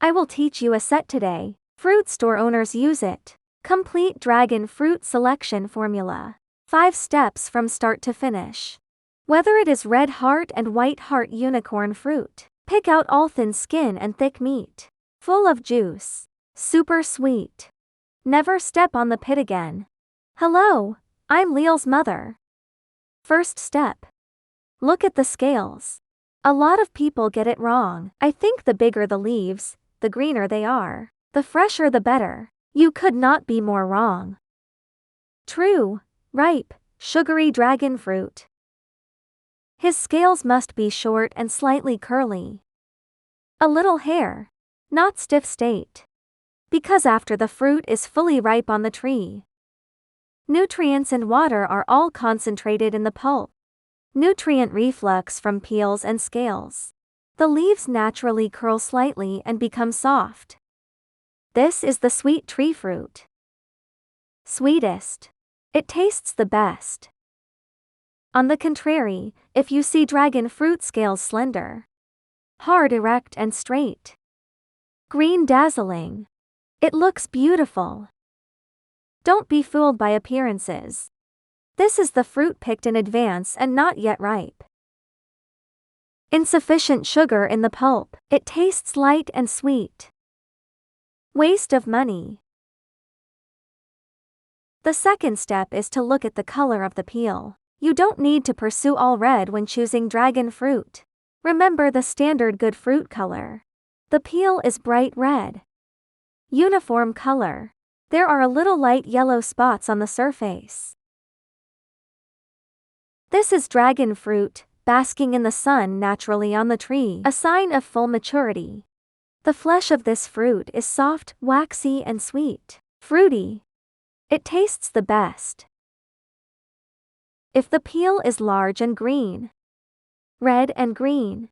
I will teach you a set today. Fruit store owners use it. Complete dragon fruit selection formula. 5 steps from start to finish. Whether it is red heart and white heart unicorn fruit, pick out all thin skin and thick meat. Full of juice. Super sweet. Never step on the pit again. Hello, I'm Leal's mother. First step. Look at the scales. A lot of people get it wrong. I think the bigger the leaves, the greener they are. The fresher the better. You could not be more wrong. True, ripe, sugary dragon fruit. His scales must be short and slightly curly. A little hair. Not stiff state. Because after the fruit is fully ripe on the tree. Nutrients and water are all concentrated in the pulp. Nutrient reflux from peels and scales. The leaves naturally curl slightly and become soft. This is the sweet tree fruit. Sweetest. It tastes the best. On the contrary, if you see dragon fruit scales slender, hard, erect and straight, green dazzling, it looks beautiful. Don't be fooled by appearances. This is the fruit picked in advance and not yet ripe. Insufficient sugar in the pulp. It tastes light and sweet. Waste of money. The second step is to look at the color of the peel. You don't need to pursue all red when choosing dragon fruit. Remember the standard good fruit color. The peel is bright red. Uniform color. There are a little light yellow spots on the surface. This is dragon fruit, basking in the sun naturally on the tree, a sign of full maturity. The flesh of this fruit is soft, waxy and sweet. Fruity. It tastes the best. If the peel is large and green, red and green,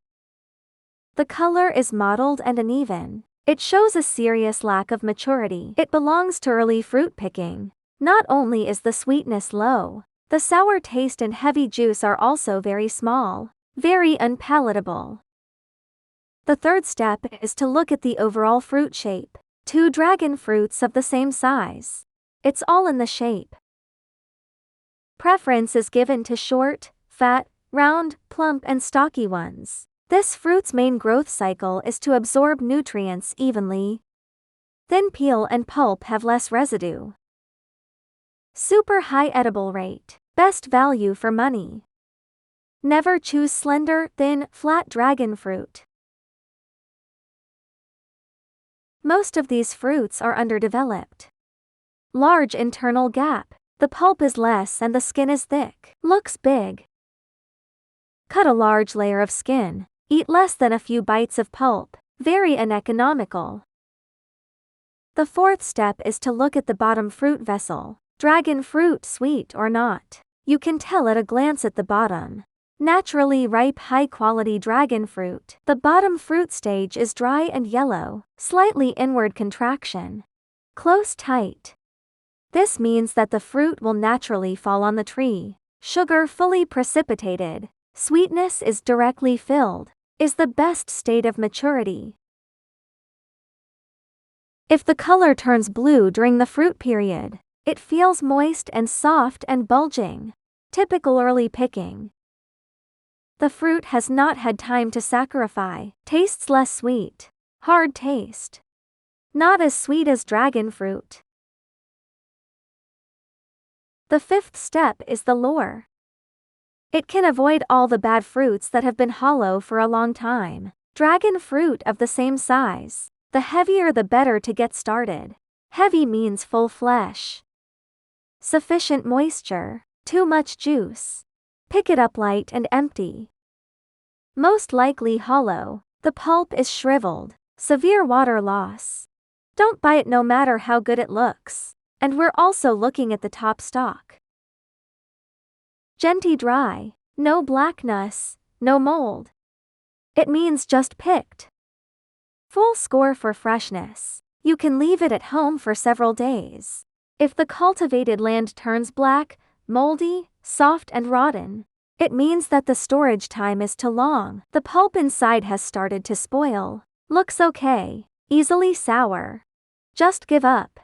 the color is mottled and uneven, it shows a serious lack of maturity. It belongs to early fruit picking. Not only is the sweetness low, the sour taste and heavy juice are also very small, very unpalatable. The third step is to look at the overall fruit shape. 2 dragon fruits of the same size. It's all in the shape. Preference is given to short, fat, round, plump and stocky ones. This fruit's main growth cycle is to absorb nutrients evenly. Thin peel and pulp have less residue. Super high edible rate. Best value for money. Never choose slender, thin, flat dragon fruit. Most of these fruits are underdeveloped. Large internal gap. The pulp is less and the skin is thick. Looks big. Cut a large layer of skin. Eat less than a few bites of pulp. Very uneconomical. The fourth step is to look at the bottom fruit vessel. Dragon fruit sweet or not? You can tell at a glance at the bottom. Naturally ripe high-quality dragon fruit. The bottom fruit stage is dry and yellow, slightly inward contraction. Close tight. This means that the fruit will naturally fall on the tree. Sugar fully precipitated. Sweetness is directly filled. Is the best state of maturity. If the color turns blue during the fruit period, it feels moist and soft and bulging. Typical early picking. The fruit has not had time to saccharify. Tastes less sweet. Hard taste. Not as sweet as dragon fruit. The fifth step is the lure. It can avoid all the bad fruits that have been hollow for a long time. Dragon fruit of the same size. The heavier the better to get started. Heavy means full flesh. Sufficient moisture. Too much juice. Pick it up light and empty. Most likely hollow. The pulp is shriveled. Severe water loss. Don't buy it no matter how good it looks. And we're also looking at the top stalk. Genty dry. No blackness. No mold. It means just picked. Full score for freshness. You can leave it at home for several days. If the cultivated land turns black, moldy, soft and rotten, it means that the storage time is too long. The pulp inside has started to spoil. Looks okay. Easily sour. Just give up.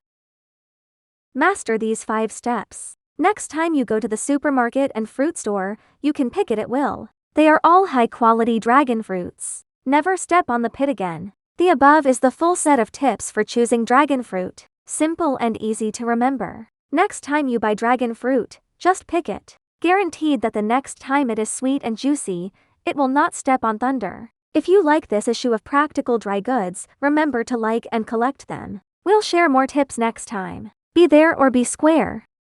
Master these 5 steps. Next time you go to the supermarket and fruit store, you can pick it at will. They are all high-quality dragon fruits. Never step on the pit again. The above is the full set of tips for choosing dragon fruit. Simple and easy to remember. Next time you buy dragon fruit, just pick it. Guaranteed that the next time it is sweet and juicy, it will not step on thunder. If you like this issue of practical dry goods, remember to like and collect them. We'll share more tips next time. Be there or be square.